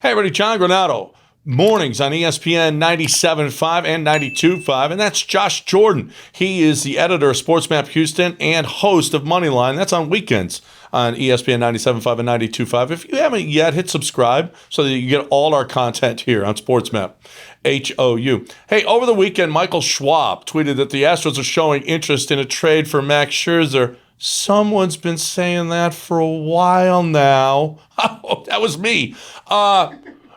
Hey, everybody, John Granato. Mornings on ESPN 97.5 and 92.5, and that's Josh Jordan. He is the editor of Sports Map Houston and host of Moneyline. That's on weekends on ESPN 97.5 and 92.5. If you haven't yet, hit subscribe so that you get all our content here on Sports Map. HOU. Hey, over the weekend, Michael Schwab tweeted that the Astros are showing interest in a trade for Max Scherzer. Someone's been saying that for a while now. Oh, that was me.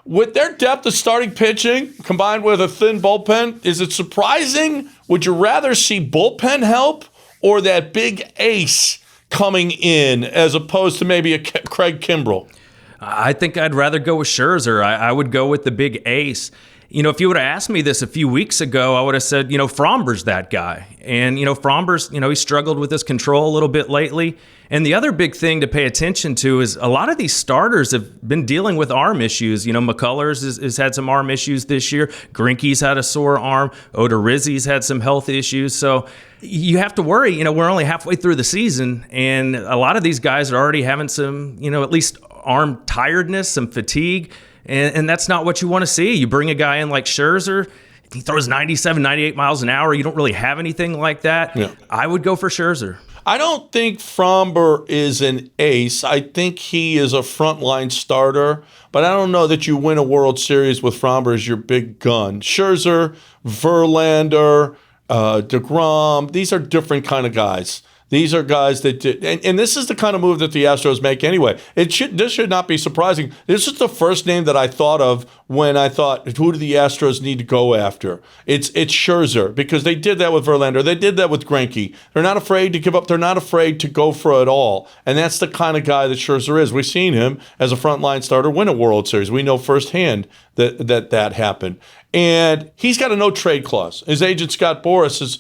With their depth of starting pitching combined with a thin bullpen, is it surprising? Would you rather see bullpen help or that big ace coming in as opposed to maybe a Craig Kimbrell? I think I'd rather go with Scherzer. I would go with the big ace. You know, if you would have asked me this a few weeks ago, I would have said, Framber's that guy. And, Framber's, he struggled with his control a little bit lately. And the other big thing to pay attention to is a lot of these starters have been dealing with arm issues. McCullers has had some arm issues this year. Greinke's had a sore arm. Odorizzi's had some health issues. So you have to worry. We're only halfway through the season, and a lot of these guys are already having some, at least arm tiredness, some fatigue. And that's not what you want to see. You bring a guy in like Scherzer, he throws 97, 98 miles an hour. You don't really have anything like that. Yeah. I would go for Scherzer. I don't think Framber is an ace. I think he is a frontline starter, but I don't know that you win a World Series with Framber as your big gun. Scherzer, Verlander, DeGrom, these are different kind of guys. These are guys that did, and this is the kind of move that the Astros make anyway. This should not be surprising. This is the first name that I thought of when I thought, who do the Astros need to go after? It's Scherzer, because they did that with Verlander. They did that with Greinke. They're not afraid to give up. They're not afraid to go for it all. And that's the kind of guy that Scherzer is. We've seen him as a frontline starter win a World Series. We know firsthand that happened. And he's got a no-trade clause. His agent, Scott Boras, has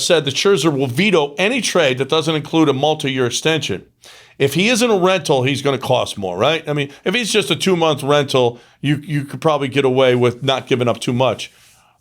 said that Scherzer will veto any trade that doesn't include a multi-year extension. If he isn't a rental, he's going to cost more, right? I mean, if he's just a 2-month rental, you could probably get away with not giving up too much.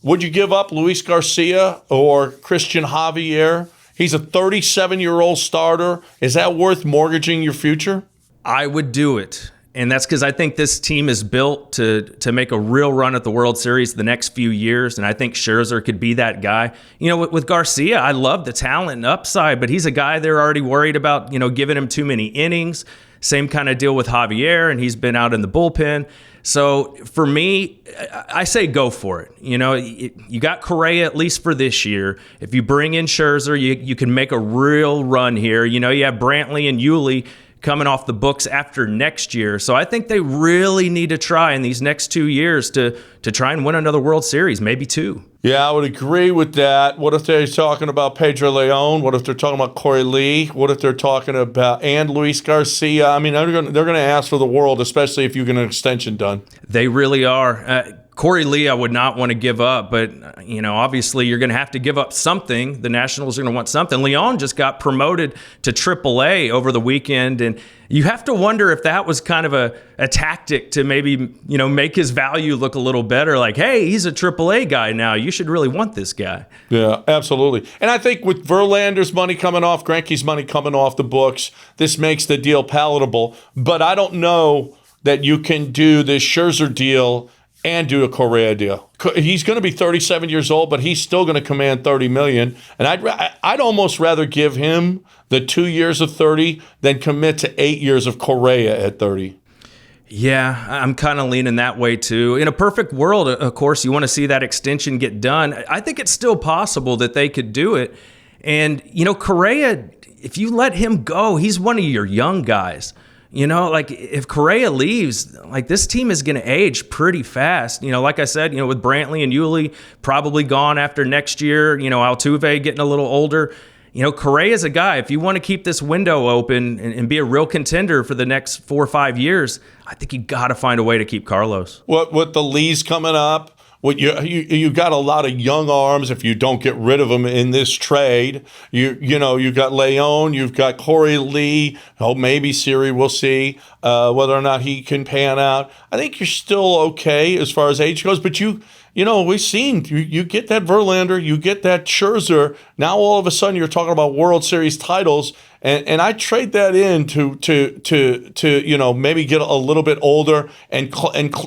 Would you give up Luis Garcia or Christian Javier? He's a 37-year-old starter. Is that worth mortgaging your future? I would do it. And that's because I think this team is built to make a real run at the World Series the next few years, and I think Scherzer could be that guy. With Garcia, I love the talent and upside, but he's a guy they're already worried about, giving him too many innings. Same kind of deal with Javier, and he's been out in the bullpen. So for me, I say go for it. You got Correa at least for this year. If you bring in Scherzer, you can make a real run here. You have Brantley and Yuli coming off the books after next year. So I think they really need to try in these next 2 years to try and win another World Series, maybe 2. Yeah, I would agree with that. What if they're talking about Pedro Lee? What if they're talking about Corey Lee? What if they're talking about and Luis Garcia? I mean, they're going to ask for the world, especially if you get an extension done. They really are. Corey Lee, I would not want to give up, but obviously you're going to have to give up something. The Nationals are going to want something. Leon just got promoted to AAA over the weekend, and you have to wonder if that was kind of a tactic to maybe make his value look a little better. Like, hey, he's a AAA guy now. You should really want this guy. Yeah, absolutely. And I think with Verlander's money coming off, Greinke's money coming off the books, this makes the deal palatable. But I don't know that you can do this Scherzer deal and do a Correa deal. He's going to be 37 years old, but he's still going to command $30 million. And I'd almost rather give him the 2 years of 30 than commit to 8 years of Correa at 30. Yeah, I'm kind of leaning that way too. In a perfect world, of course, you want to see that extension get done. I think it's still possible that they could do it. And, Correa, if you let him go, he's one of your young guys. If Correa leaves, this team is going to age pretty fast. Like I said, with Brantley and Yuli probably gone after next year, Altuve getting a little older. Correa's a guy, if you want to keep this window open and be a real contender for the next 4 or 5 years, I think you got to find a way to keep Carlos. With the Lees coming up, you got a lot of young arms if you don't get rid of them in this trade. You've got Leon, you've got Corey Lee. Oh, maybe Siri, we'll see whether or not he can pan out. I think you're still okay as far as age goes, but we've seen you get that Verlander, you get that Scherzer. Now all of a sudden you're talking about World Series titles, And I trade that in to maybe get a little bit older, and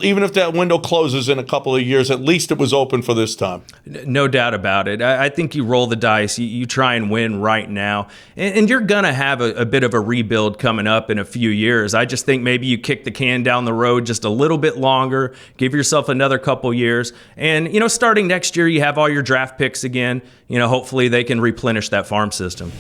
even if that window closes in a couple of years, at least it was open for this time. No doubt about it. I think you roll the dice. You try and win right now. And you're going to have a bit of a rebuild coming up in a few years. I just think maybe you kick the can down the road just a little bit longer, give yourself another couple years. And, starting next year, you have all your draft picks again. Hopefully they can replenish that farm system.